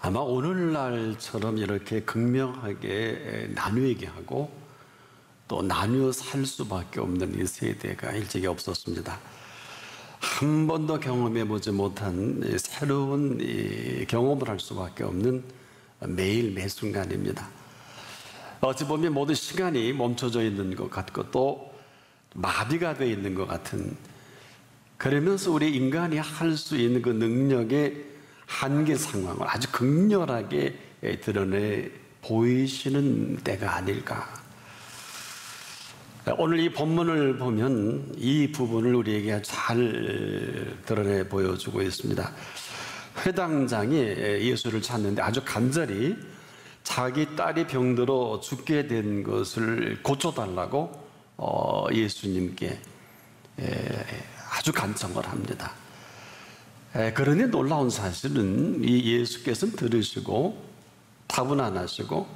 아마 오늘날처럼 이렇게 극명하게 나누게 하고 또 나누어 살 수밖에 없는 이 세대가 일찍이 없었습니다. 한 번도 경험해 보지 못한 새로운 경험을 할 수밖에 없는 매일 매 순간입니다. 어찌 보면 모든 시간이 멈춰져 있는 것 같고 또 마비가 되어 있는 것 같은, 그러면서 우리 인간이 할 수 있는 그 능력의 한계 상황을 아주 극렬하게 드러내 보이시는 때가 아닐까. 오늘 이 본문을 보면 이 부분을 우리에게 잘 드러내 보여주고 있습니다. 회당장이 예수를 찾는데 아주 간절히 자기 딸이 병들어 죽게 된 것을 고쳐달라고 예수님께 아주 간청을 합니다. 그러니 놀라운 사실은 이 예수께서는 들으시고 답은 안 하시고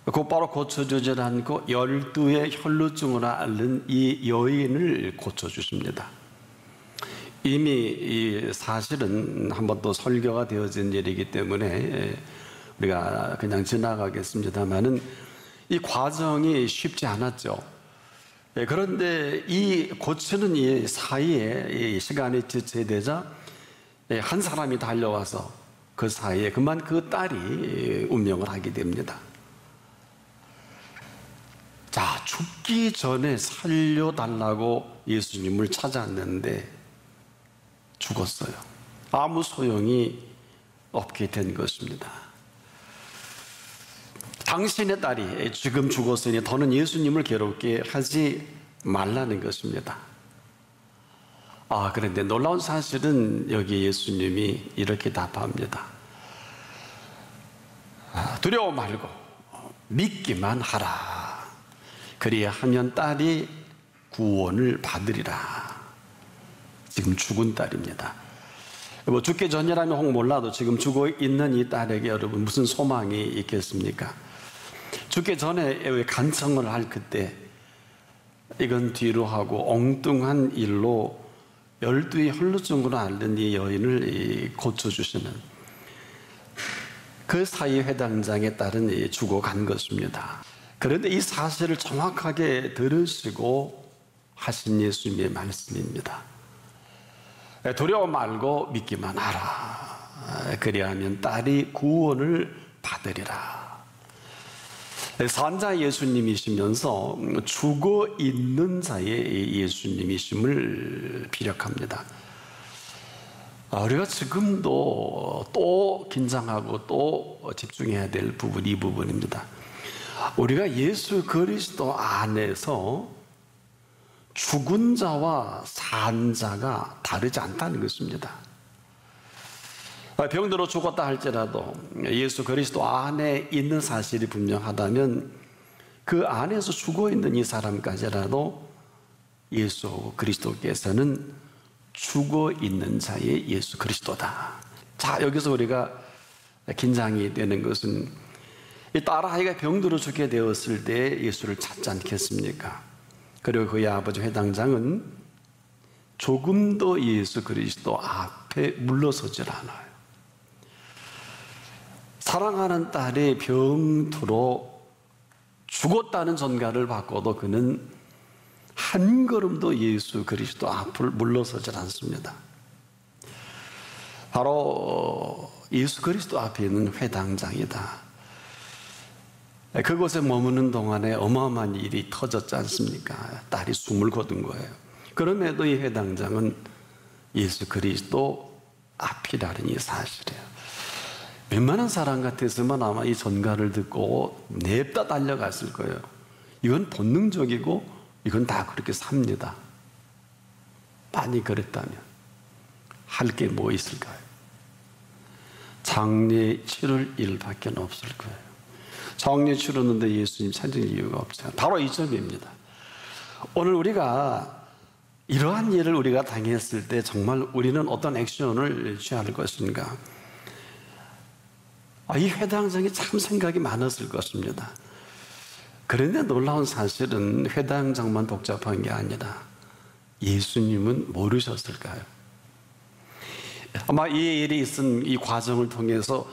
곧바로 고쳐주지 않고 12의 혈루증으로 앓는 이 여인을 고쳐주십니다. 이미 이 사실은 한 번 또 설교가 되어진 일이기 때문에 우리가 그냥 지나가겠습니다만은 이 과정이 쉽지 않았죠. 그런데 이 고치는 이 사이에 이 시간이 지체되자 한 사람이 달려와서 그 사이에 그만 그 딸이 운명을 하게 됩니다. 자, 죽기 전에 살려달라고 예수님을 찾았는데 죽었어요. 아무 소용이 없게 된 것입니다. 당신의 딸이 지금 죽었으니 더는 예수님을 괴롭게 하지 말라는 것입니다. 그런데 놀라운 사실은 여기 예수님이 이렇게 답합니다. 두려워 말고 믿기만 하라. 그리야 하면 딸이 구원을 받으리라. 지금 죽은 딸입니다. 뭐 죽기 전이라면 혹 몰라도 지금 죽어 있는 이 딸에게 여러분 무슨 소망이 있겠습니까? 죽기 전에 간청을 할 그때 이건 뒤로 하고 엉뚱한 일로 12의 혈루증으로 앓는 이 여인을 고쳐주시는 그 사이 회당장의 딸은 죽어간 것입니다. 그런데 이 사실을 정확하게 들으시고 하신 예수님의 말씀입니다. 두려워 말고 믿기만 하라. 그리하면 딸이 구원을 받으리라. 산자 예수님이시면서 죽어 있는 자의 예수님이심을 피력합니다. 우리가 지금도 또 긴장하고 또 집중해야 될 부분이 이 부분입니다. 우리가 예수 그리스도 안에서 죽은 자와 산 자가 다르지 않다는 것입니다. 병들어 죽었다 할지라도 예수 그리스도 안에 있는 사실이 분명하다면 그 안에서 죽어 있는 이 사람까지라도 예수 그리스도께서는 죽어 있는 자의 예수 그리스도다. 자, 여기서 우리가 긴장이 되는 것은 이 딸아이가 병들어 죽게 되었을 때 예수를 찾지 않겠습니까? 그리고 그의 아버지 회당장은 조금도 예수 그리스도 앞에 물러서질 않아요. 사랑하는 딸의 병투로 죽었다는 전가를 받고도 그는 한 걸음도 예수 그리스도 앞을 물러서질 않습니다. 바로 예수 그리스도 앞에 있는 회당장이다. 그곳에 머무는 동안에 어마어마한 일이 터졌지 않습니까? 딸이 숨을 거둔 거예요. 그럼에도 이 회당장은 예수 그리스도 앞이라는 이 사실이에요. 웬만한 사람 같았으면 아마 이 전가를 듣고 냅다 달려갔을 거예요. 이건 본능적이고 이건 다 그렇게 삽니다. 많이 그랬다면 할 게 뭐 있을까요? 장례 치를 일밖에 없을 거예요. 장례 치르는데 예수님 찾을 이유가 없어요. 바로 이 점입니다. 오늘 우리가 이러한 일을 우리가 당했을 때 정말 우리는 어떤 액션을 취할 것인가? 이 회당장이 참 생각이 많았을 것입니다. 그런데 놀라운 사실은 회당장만 복잡한 게 아니라 예수님은 모르셨을까요? 아마 이 일이 있은 이 과정을 통해서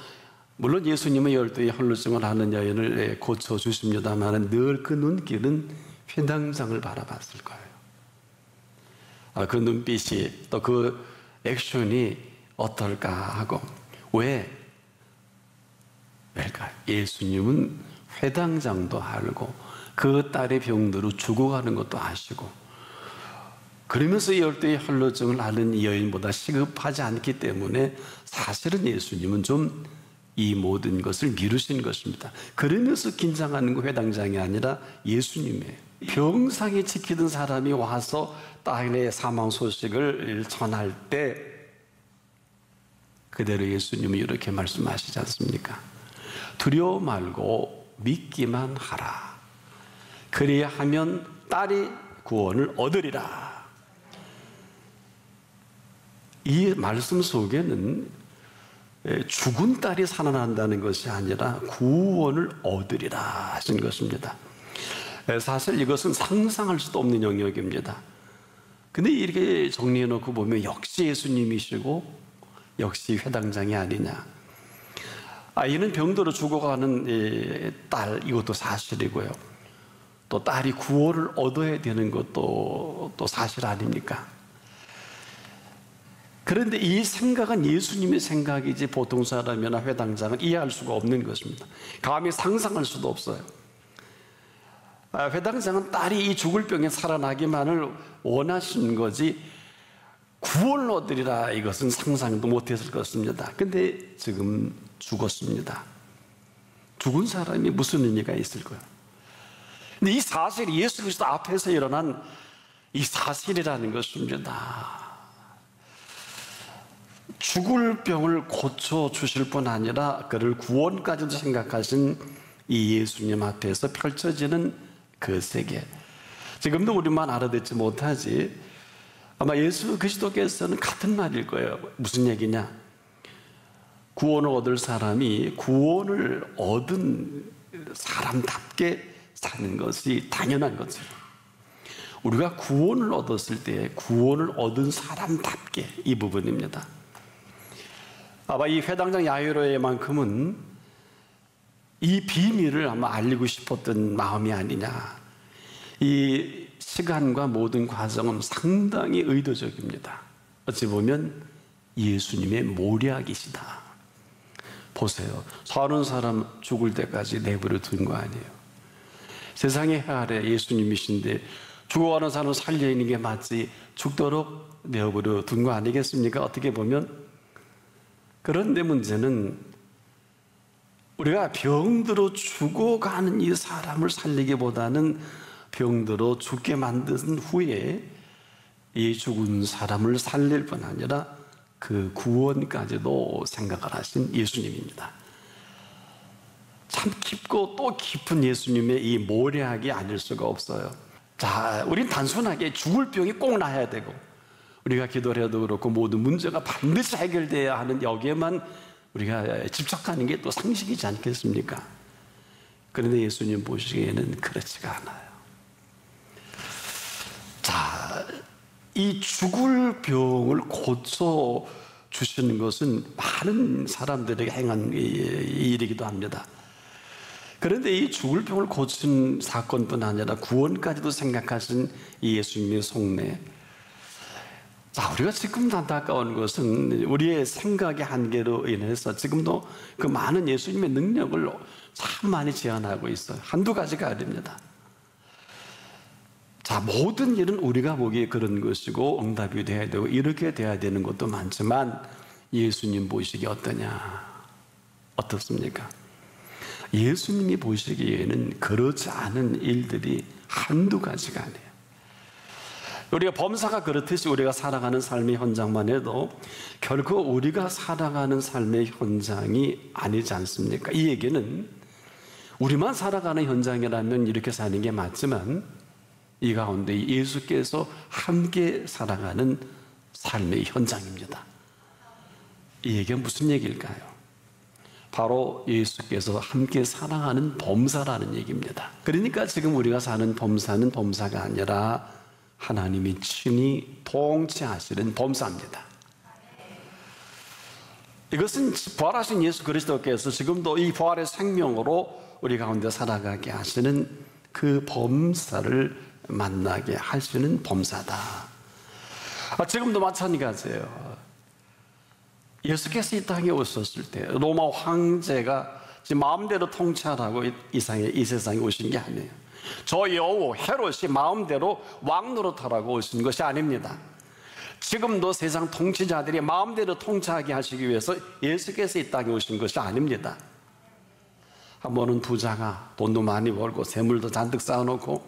물론 예수님은 12의 혈루증을 앓는 여인을 고쳐주십니다만 늘 그 눈길은 회당장을 바라봤을 거예요. 그 눈빛이 또 그 액션이 어떨까 하고. 왜일까요? 예수님은 회당장도 알고 그 딸의 병으로 죽어가는 것도 아시고, 그러면서 12의 혈루증을 앓는 여인보다 시급하지 않기 때문에 사실은 예수님은 좀 이 모든 것을 미루신 것입니다. 그러면서 긴장하는 거 회당장이 아니라 예수님이에요. 병상에 지키던 사람이 와서 딸의 사망 소식을 전할 때 그대로 예수님이 이렇게 말씀하시지 않습니까? 두려워 말고 믿기만 하라. 그리하면 딸이 구원을 얻으리라. 이 말씀 속에는 죽은 딸이 살아난다는 것이 아니라 구원을 얻으리라 하신 것입니다. 사실 이것은 상상할 수도 없는 영역입니다. 근데 이렇게 정리해 놓고 보면 역시 예수님이시고 역시 회당장이 아니냐. 이는 병들어 죽어가는 딸, 이것도 사실이고요. 또 딸이 구원을 얻어야 되는 것도 또 사실 아닙니까? 그런데 이 생각은 예수님의 생각이지 보통 사람이나 회당장은 이해할 수가 없는 것입니다. 감히 상상할 수도 없어요. 회당장은 딸이 이 죽을 병에 살아나기만을 원하신 거지 구원을 얻으리라 이것은 상상도 못했을 것입니다. 근데 지금 죽었습니다. 죽은 사람이 무슨 의미가 있을까요? 근데 이 사실이 예수 그리스도 앞에서 일어난 이 사실이라는 것입니다. 죽을 병을 고쳐주실 뿐 아니라 그를 구원까지도 생각하신 이 예수님 앞에서 펼쳐지는 그 세계. 지금도 우리만 알아듣지 못하지 아마 예수 그리스도께서는 같은 말일 거예요. 무슨 얘기냐? 구원을 얻을 사람이 구원을 얻은 사람답게 사는 것이 당연한 것이에요. 우리가 구원을 얻었을 때 구원을 얻은 사람답게, 이 부분입니다. 아마 이 회당장 야이로에만큼은 이 비밀을 아마 알리고 싶었던 마음이 아니냐. 이 시간과 모든 과정은 상당히 의도적입니다. 어찌 보면 예수님의 모략이시다. 보세요. 사는 사람 죽을 때까지 내버려 둔 거 아니에요. 세상의 해 아래 예수님이신데 죽어가는 사람을 살려 있는 게 맞지 죽도록 내버려 둔 거 아니겠습니까? 어떻게 보면. 그런데 문제는 우리가 병들어 죽어가는 이 사람을 살리기보다는 병들어 죽게 만든 후에 이 죽은 사람을 살릴 뿐 아니라 그 구원까지도 생각을 하신 예수님입니다. 참 깊고 또 깊은 예수님의 이 모략이 아닐 수가 없어요. 자, 우린 단순하게 죽을 병이 꼭 나야 되고 우리가 기도를 해도 그렇고 모든 문제가 반드시 해결돼야 하는 여기에만 우리가 집착하는 게 또 상식이지 않겠습니까? 그런데 예수님 보시기에는 그렇지가 않아요. 자, 이 죽을 병을 고쳐 주시는 것은 많은 사람들에게 행한 일이기도 합니다. 그런데 이 죽을 병을 고친 사건뿐 아니라 구원까지도 생각하신 이 예수님의 속내. 자, 우리가 지금 안타까운 것은 우리의 생각의 한계로 인해서 지금도 그 많은 예수님의 능력을 참 많이 제한하고 있어요. 한두 가지가 아닙니다. 자, 모든 일은 우리가 보기에 그런 것이고 응답이 돼야 되고 이렇게 돼야 되는 것도 많지만 예수님 보시기에 어떠냐? 어떻습니까? 예수님이 보시기에는 그렇지 않은 일들이 한두 가지가 아니에요. 우리가 범사가 그렇듯이 우리가 살아가는 삶의 현장만 해도 결코 우리가 살아가는 삶의 현장이 아니지 않습니까? 이 얘기는 우리만 살아가는 현장이라면 이렇게 사는 게 맞지만 이 가운데 예수께서 함께 살아가는 삶의 현장입니다. 이 얘기가 무슨 얘기일까요? 바로 예수께서 함께 살아가는 범사라는 얘기입니다. 그러니까 지금 우리가 사는 범사는 범사가 아니라 하나님이 친히 통치하시는 범사입니다. 이것은 부활하신 예수 그리스도께서 지금도 이 부활의 생명으로 우리 가운데 살아가게 하시는 그 범사를 만나게 하시는 범사다. 지금도 마찬가지예요. 예수께서 이 땅에 오셨을 때 로마 황제가 마음대로 통치하라고 이 세상에 오신 게 아니에요. 저 여우 헤롯이 마음대로 왕 노릇하라고 오신 것이 아닙니다. 지금도 세상 통치자들이 마음대로 통치하게 하시기 위해서 예수께서 이 땅에 오신 것이 아닙니다. 한 번은 부자가 돈도 많이 벌고 재물도 잔뜩 쌓아놓고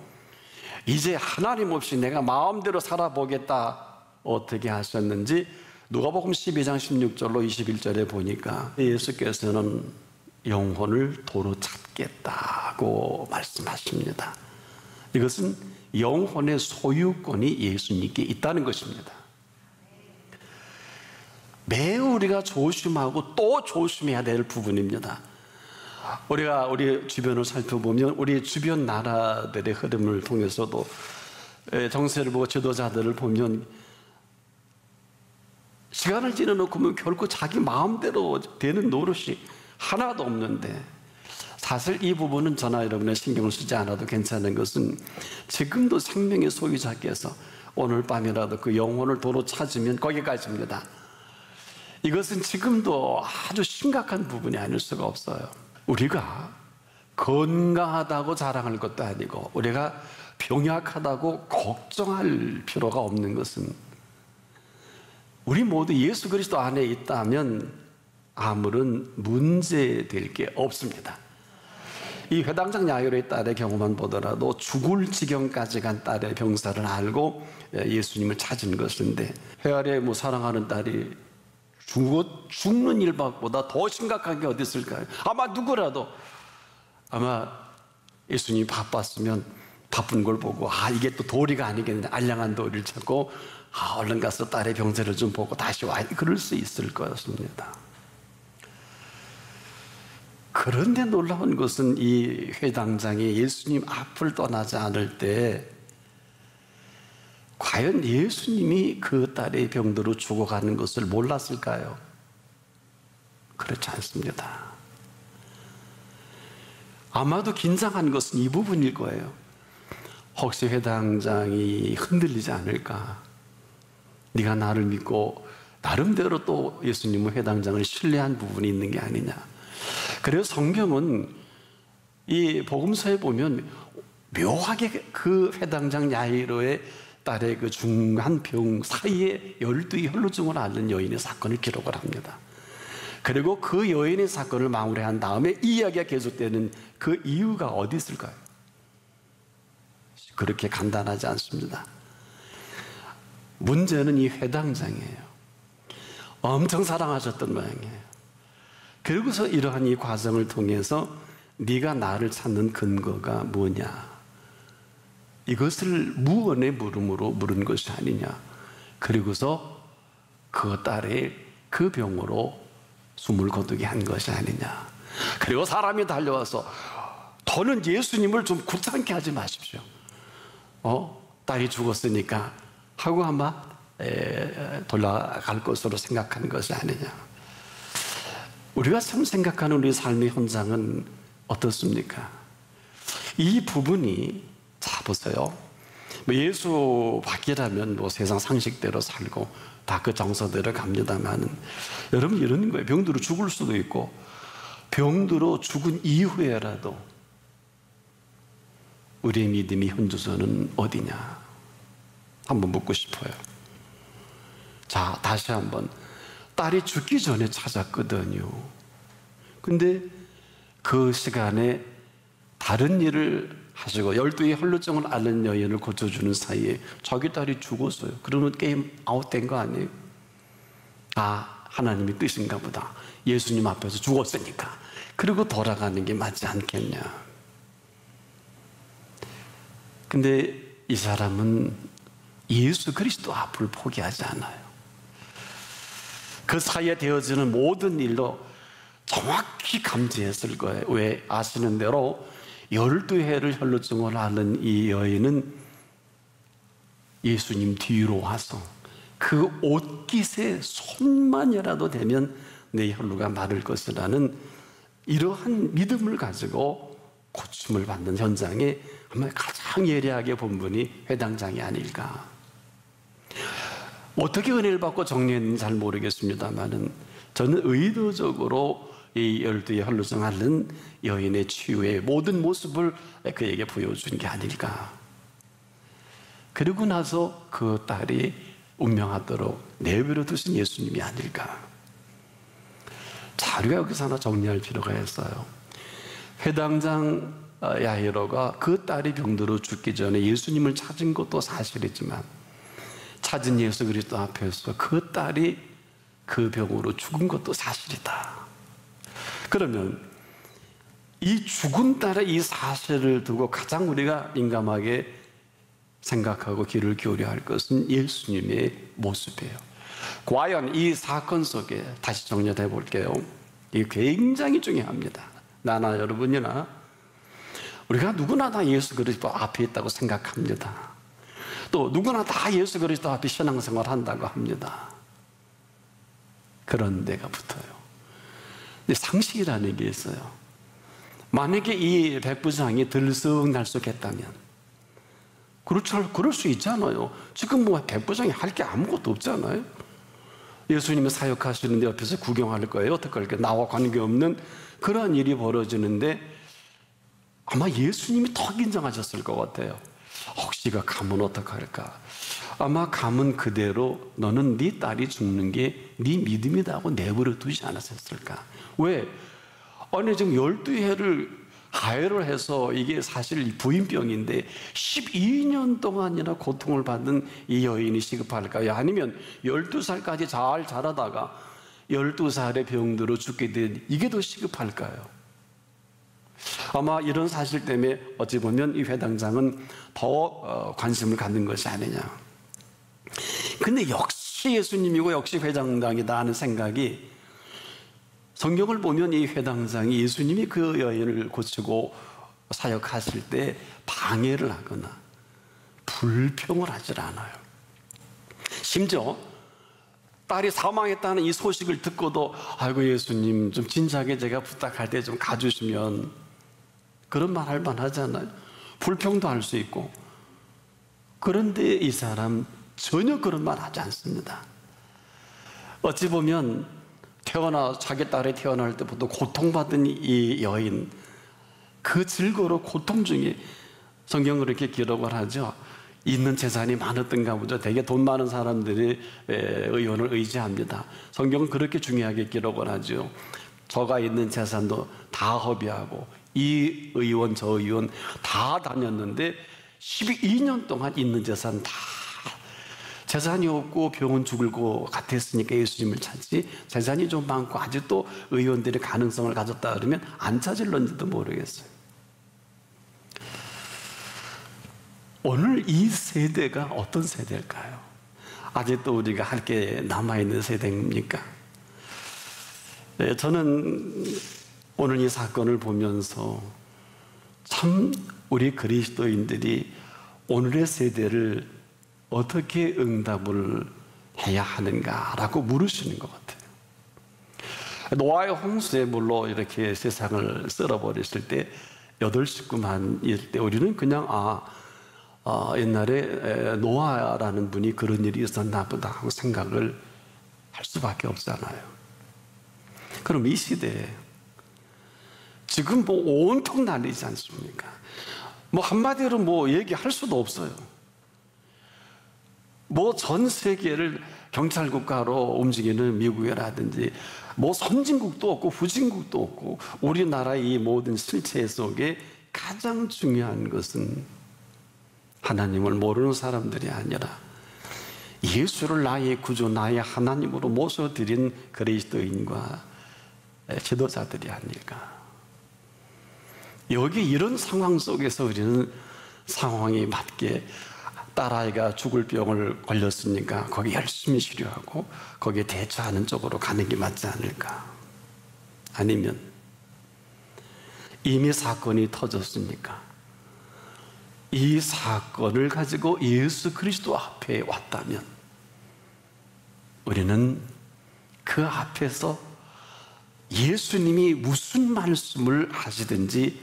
이제 하나님 없이 내가 마음대로 살아보겠다. 어떻게 하셨는지 누가복음 12장 16절로 21절에 보니까 예수께서는 영혼을 도로 찾겠다고 말씀하십니다. 이것은 영혼의 소유권이 예수님께 있다는 것입니다. 매우 우리가 조심하고 또 조심해야 될 부분입니다. 우리가 우리 주변을 살펴보면 우리 주변 나라들의 흐름을 통해서도 정세를 보고 지도자들을 보면 시간을 지나놓고 보면 결코 자기 마음대로 되는 노릇이 하나도 없는데, 사실 이 부분은 저나 여러분의 신경을 쓰지 않아도 괜찮은 것은 지금도 생명의 소유자께서 오늘 밤이라도 그 영혼을 도로 찾으면 거기까지입니다. 이것은 지금도 아주 심각한 부분이 아닐 수가 없어요. 우리가 건강하다고 자랑할 것도 아니고 우리가 병약하다고 걱정할 필요가 없는 것은 우리 모두 예수 그리스도 안에 있다면 아무런 문제될 게 없습니다. 이 회당장 야이로의 딸의 경우만 보더라도 죽을 지경까지 간 딸의 병사를 알고 예수님을 찾은 것인데, 헤아리의 사랑하는 딸이 죽는 일보다 더 심각한 게 어디 있을까요? 아마 누구라도 아마 예수님이 바빴으면 바쁜 걸 보고 이게 또 도리가 아니겠는데 알량한 도리를 찾고 얼른 가서 딸의 병세를 좀 보고 다시 와, 그럴 수 있을 것입니다. 그런데 놀라운 것은 이 회당장이 예수님 앞을 떠나지 않을 때 과연 예수님이 그 딸의 병으로 죽어가는 것을 몰랐을까요? 그렇지 않습니다. 아마도 긴장한 것은 이 부분일 거예요. 혹시 회당장이 흔들리지 않을까? 네가 나를 믿고 나름대로 또 예수님은 회당장을 신뢰한 부분이 있는 게 아니냐. 그래서 성경은 이 복음서에 보면 묘하게 그 회당장 야이로의 딸의 그 중한 병 사이에 12의 혈루증을 앓는 여인의 사건을 기록을 합니다. 그리고 그 여인의 사건을 마무리한 다음에 이 이야기가 계속되는 그 이유가 어디 있을까요? 그렇게 간단하지 않습니다. 문제는 이 회당장이에요. 엄청 사랑하셨던 모양이에요. 그리고서 이러한 이 과정을 통해서 네가 나를 찾는 근거가 뭐냐, 이것을 무언의 물음으로 물은 것이 아니냐. 그리고서 그 딸의 그 병으로 숨을 거두게 한 것이 아니냐. 그리고 사람이 달려와서 더는 예수님을 좀 귀찮게 하지 마십시오. 딸이 죽었으니까 하고 아마 돌아갈 것으로 생각한 것이 아니냐. 우리가 참 생각하는 우리 삶의 현장은 어떻습니까? 이 부분이, 자 보세요. 예수 밖이라면 세상 상식대로 살고 다 그 정서대로 갑니다만, 여러분 이런 거예요. 병들어 죽을 수도 있고 병들어 죽은 이후에라도 우리의 믿음이 현주소는 어디냐 한번 묻고 싶어요. 자, 다시 한번. 딸이 죽기 전에 찾았거든요. 근데 그 시간에 다른 일을 하시고 12의 혈루증을 앓는 여인을 고쳐주는 사이에 자기 딸이 죽었어요. 그러면 게임 아웃된 거 아니에요? 하나님의 뜻인가 보다. 예수님 앞에서 죽었으니까. 그리고 돌아가는 게 맞지 않겠냐. 근데 이 사람은 예수 그리스도 앞을 포기하지 않아요. 그 사이에 되어지는 모든 일로 정확히 감지했을 거예요. 왜? 아시는 대로 12해를 혈루증을 앓는 이 여인은 예수님 뒤로 와서 그 옷깃에 손만이라도 되면 내 혈루가 마를 것이라는 이러한 믿음을 가지고 고침을 받는 현장에 아마 가장 예리하게 본 분이 회당장이 아닐까. 어떻게 은혜를 받고 정리했는지 잘 모르겠습니다만은 저는 의도적으로 이 12의 혈루증 앓는 여인의 치유의 모든 모습을 그에게 보여준 게 아닐까. 그리고 나서 그 딸이 운명하도록 내버려 두신 예수님이 아닐까. 자, 우리가 여기서 하나 정리할 필요가 있어요. 회당장 야이로가 그 딸이 병들어 죽기 전에 예수님을 찾은 것도 사실이지만 찾은 예수 그리스도 앞에서 그 딸이 그 병으로 죽은 것도 사실이다. 그러면 이 죽은 딸의 이 사실을 두고 가장 우리가 민감하게 생각하고 귀를 기울여야 할 것은 예수님의 모습이에요. 과연 이 사건 속에 다시 정리해 볼게요. 이게 굉장히 중요합니다. 나나 여러분이나 우리가 누구나 다 예수 그리스도 앞에 있다고 생각합니다. 또 누구나 다 예수 그리스도 앞에 신앙생활 한다고 합니다. 그런 데가 붙어요. 근데 상식이라는 게 있어요. 만약에 이 백부장이 들썩날썩했다면, 그렇죠, 그럴 수 있잖아요. 지금 뭐 백부장이 할 게 아무것도 없잖아요. 예수님이 사역하시는데 옆에서 구경할 거예요. 어떻게 할까요? 나와 관계없는 그러한 일이 벌어지는데 아마 예수님이 더 긴장하셨을 것 같아요. 혹시가 가면 어떡할까? 아마 가면 그대로 너는 네 딸이 죽는 게 네 믿음이다 하고 내버려 두지 않았을까? 왜? 아니 지금 12회를 가해를 해서 이게 사실 부인병인데 12년 동안이나 고통을 받는 이 여인이 시급할까요? 아니면 12살까지 잘 자라다가 12살에 병들어 죽게 된 이게 더 시급할까요? 아마 이런 사실 때문에 어찌 보면 이 회당장은 더 관심을 갖는 것이 아니냐. 근데 역시 예수님이고 역시 회당장이다 하는 생각이, 성경을 보면 이 회당장이 예수님이 그 여인을 고치고 사역하실 때 방해를 하거나 불평을 하질 않아요. 심지어 딸이 사망했다는 이 소식을 듣고도 아이고 예수님 좀 진작에 제가 부탁할 때 좀 가주시면, 그런 말 할 만하잖아요. 불평도 할 수 있고. 그런데 이 사람 전혀 그런 말 하지 않습니다. 어찌 보면 자기 딸이 태어날 때부터 고통받은 이 여인, 그 즐거로 고통 중에 성경을 이렇게 기록을 하죠. 있는 재산이 많았던가 보죠. 되게 돈 많은 사람들이 의원을 의지합니다. 성경은 그렇게 중요하게 기록을 하죠. 저가 있는 재산도 다 허비하고 이 의원 저 의원 다 다녔는데 12년 동안 있는 재산 다, 재산이 없고 병원 죽을 것 같았으니까 예수님을 찾지, 재산이 좀 많고 아직도 의원들이 가능성을 가졌다 그러면 안 찾을런지도 모르겠어요. 오늘 이 세대가 어떤 세대일까요? 아직도 우리가 할 게 남아있는 세대입니까? 네, 저는 오늘 이 사건을 보면서 참 우리 그리스도인들이 오늘의 세대를 어떻게 응답을 해야 하는가라고 물으시는 것 같아요. 노아의 홍수의 물로 이렇게 세상을 쓸어버렸을 때 8식구만일 때 우리는 그냥 옛날에 노아라는 분이 그런 일이 있었나 보다 하고 생각을 할 수밖에 없잖아요. 그럼 이 시대에 지금 뭐 온통 난리지 않습니까? 뭐 한마디로 뭐 얘기할 수도 없어요. 뭐 전 세계를 경찰국가로 움직이는 미국이라든지 뭐 선진국도 없고 후진국도 없고, 우리나라의 이 모든 실체 속에 가장 중요한 것은 하나님을 모르는 사람들이 아니라 예수를 나의 구주, 나의 하나님으로 모셔드린 그리스도인과 지도자들이 아닐까. 여기 이런 상황 속에서 우리는 상황에 맞게 딸아이가 죽을 병을 걸렸으니까 거기 열심히 치료하고 거기에 대처하는 쪽으로 가는 게 맞지 않을까? 아니면 이미 사건이 터졌으니까 이 사건을 가지고 예수 그리스도 앞에 왔다면 우리는 그 앞에서 예수님이 무슨 말씀을 하시든지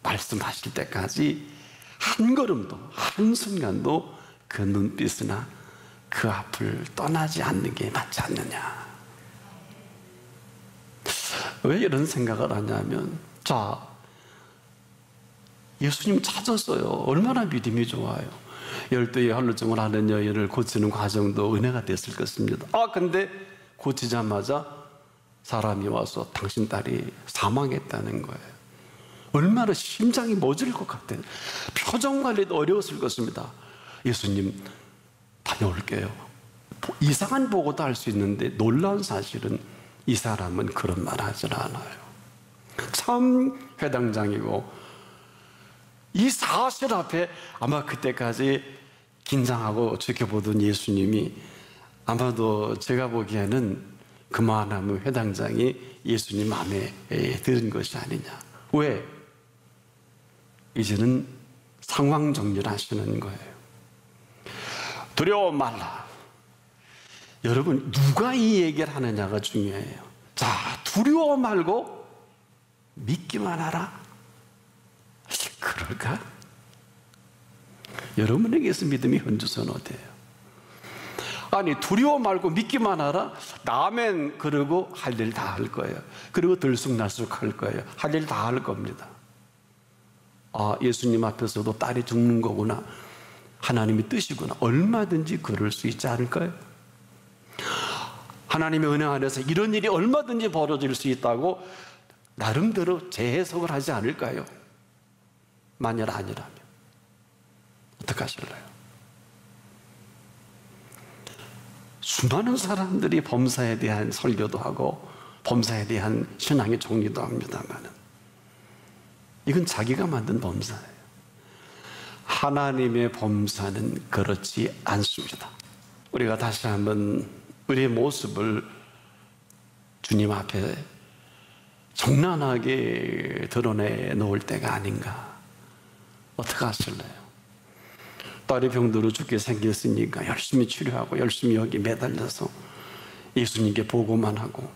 말씀하실 때까지 한 걸음도 한순간도 그 눈빛이나 그 앞을 떠나지 않는 게 맞지 않느냐. 왜 이런 생각을 하냐면, 자, 예수님 찾았어요. 얼마나 믿음이 좋아요. 12의 할루증을 하는 여인을 고치는 과정도 은혜가 됐을 것입니다. 근데 고치자마자 사람이 와서 당신 딸이 사망했다는 거예요. 얼마나 심장이 멎을 것 같아요. 표정 관리도 어려웠을 것입니다. 예수님, 다녀올게요. 이상한 보고도 할 수 있는데 놀라운 사실은 이 사람은 그런 말 하질 않아요. 참 회당장이고, 이 사실 앞에 아마 그때까지 긴장하고 지켜보던 예수님이 아마도 제가 보기에는 그만하면 회당장이 예수님 마음에 드는 것이 아니냐. 왜? 이제는 상황 정리를 하시는 거예요. 두려워 말라. 여러분, 누가 이 얘기를 하느냐가 중요해요. 자, 두려워 말고 믿기만 하라. 그럴까? 여러분에게서 믿음이 현주소는 어때요? 아니, 두려워 말고 믿기만 하라? 아멘 그러고 할 일 다 할 거예요. 그리고 들쑥날쑥 할 거예요. 할 일 다 할 겁니다. 예수님 앞에서도 딸이 죽는 거구나, 하나님의 뜻이구나, 얼마든지 그럴 수 있지 않을까요? 하나님의 은혜 안에서 이런 일이 얼마든지 벌어질 수 있다고 나름대로 재해석을 하지 않을까요? 만약 아니라면 어떡하실래요? 수많은 사람들이 범사에 대한 설교도 하고 범사에 대한 신앙의 정리도 합니다만, 이건 자기가 만든 범사예요. 하나님의 범사는 그렇지 않습니다. 우리가 다시 한번 우리의 모습을 주님 앞에 정난하게 드러내 놓을 때가 아닌가. 어떻게 하실래요? 딸이 병들어 죽게 생겼으니까 열심히 치료하고 열심히 여기 매달려서 예수님께 보고만 하고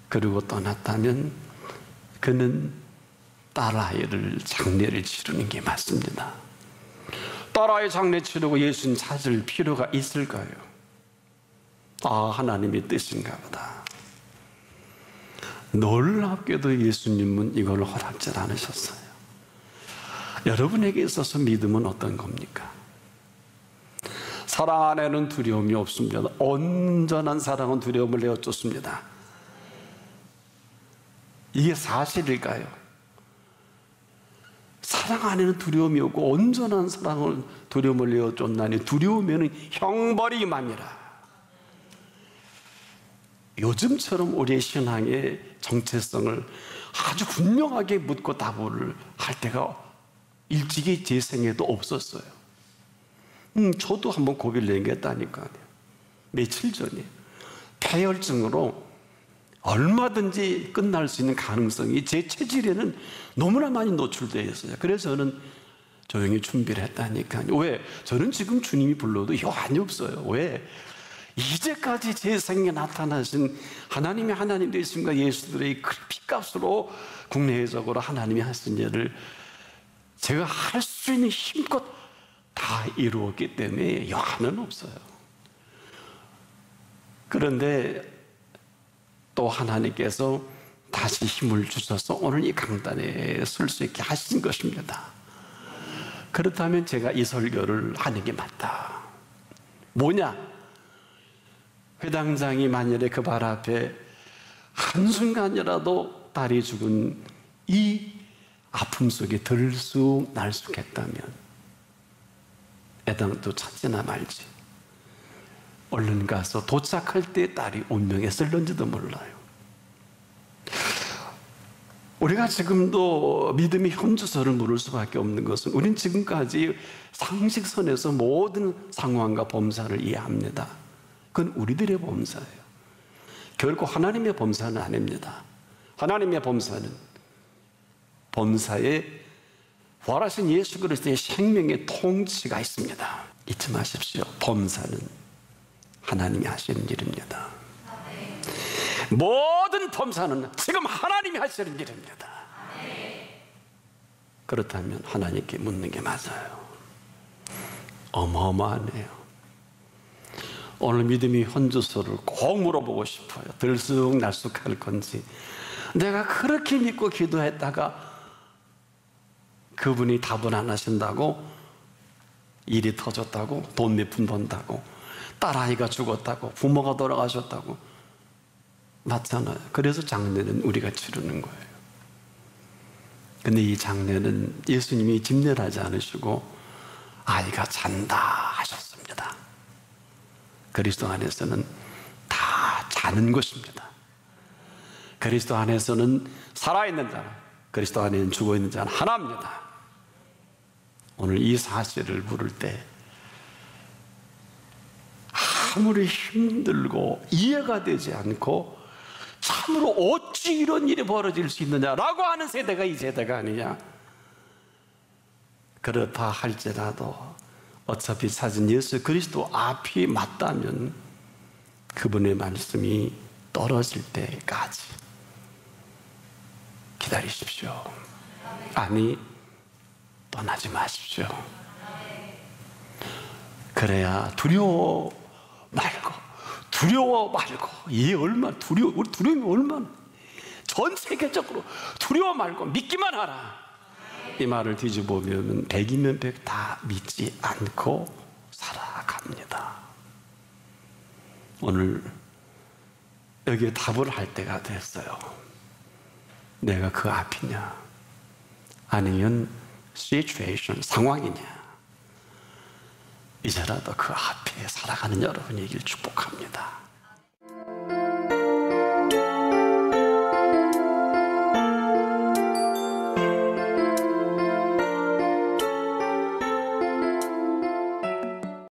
그리고 떠났다면 그는 딸아이를 장례를 치르는 게 맞습니다. 딸아이 장례 치르고 예수님 찾을 필요가 있을까요? 하나님의 뜻인가 보다. 놀랍게도 예수님은 이걸 허락질 않으셨어요. 여러분에게 있어서 믿음은 어떤 겁니까? 사랑 안에는 두려움이 없습니다. 온전한 사랑은 두려움을 내어 쫓습니다. 이게 사실일까요? 사랑 안에는 두려움이 없고 온전한 사랑을 두려움을 내어 쫓나니 두려우면 형벌이만이라. 요즘처럼 우리의 신앙의 정체성을 아주 분명하게 묻고 답을 할 때가 일찍이 제 생에도 없었어요. 저도 한번 고비를 넘겼다니까요. 며칠 전에 폐혈증으로 얼마든지 끝날 수 있는 가능성이 제 체질에는 너무나 많이 노출되어 있어요. 그래서 저는 조용히 준비를 했다니까요. 왜? 저는 지금 주님이 불러도 여한이 없어요. 왜? 이제까지 제 생에 나타나신 하나님의 하나님 되심과 예수들의 그 피값으로 국내적으로 하나님이 하신 일을 제가 할 수 있는 힘껏 다 이루었기 때문에 여한은 없어요. 그런데 또 하나님께서 다시 힘을 주셔서 오늘 이 강단에 설 수 있게 하신 것입니다. 그렇다면 제가 이 설교를 하는 게 맞다. 뭐냐? 회당장이 만일에 그 발 앞에 한순간이라도 딸이 죽은 이 아픔 속에 들쑥날쑥했다면 애당도 찾지나 말지, 얼른 가서 도착할 때 딸이 운명했을런지도 몰라요. 우리가 지금도 믿음의 현주소를 물을 수밖에 없는 것은 우린 지금까지 상식선에서 모든 상황과 범사를 이해합니다. 그건 우리들의 범사예요. 결코 하나님의 범사는 아닙니다. 하나님의 범사에 부활하신 예수 그리스도의 생명의 통치가 있습니다. 잊지 마십시오. 범사는 하나님이 하시는 일입니다. 모든 범사는 지금 하나님이 하시는 일입니다. 그렇다면 하나님께 묻는 게 맞아요. 어마어마하네요. 오늘 믿음의 현주소를 꼭 물어보고 싶어요. 들쑥날쑥할 건지, 내가 그렇게 믿고 기도했다가 그분이 답을 안 하신다고, 일이 터졌다고, 돈 몇 푼 번다고, 딸아이가 죽었다고, 부모가 돌아가셨다고, 맞잖아요. 그래서 장례는 우리가 치르는 거예요. 근데 이 장례는 예수님이 집례하지 않으시고 아이가 잔다 하셨습니다. 그리스도 안에서는 다 자는 것입니다. 그리스도 안에서는 살아있는 자는, 그리스도 안에는 죽어있는 자는 하나입니다. 오늘 이 사실을 물을 때 아무리 힘들고 이해가 되지 않고 참으로 어찌 이런 일이 벌어질 수 있느냐라고 하는 세대가 이 세대가 아니냐. 그렇다 할지라도 어차피 찾은 예수 그리스도 앞이 맞다면 그분의 말씀이 떨어질 때까지 기다리십시오. 아니, 떠나지 마십시오. 그래야 두려워 말고, 이 얼마나 두려움이 얼마나, 전 세계적으로 두려워 말고 믿기만 하라. 이 말을 뒤집어보면 100이면 100 다 믿지 않고 살아갑니다. 오늘 여기에 답을 할 때가 됐어요. 내가 그 앞이냐, 아니면 situation, 상황이냐. 이제라도 그 앞에 살아가는 여러분이길 축복합니다.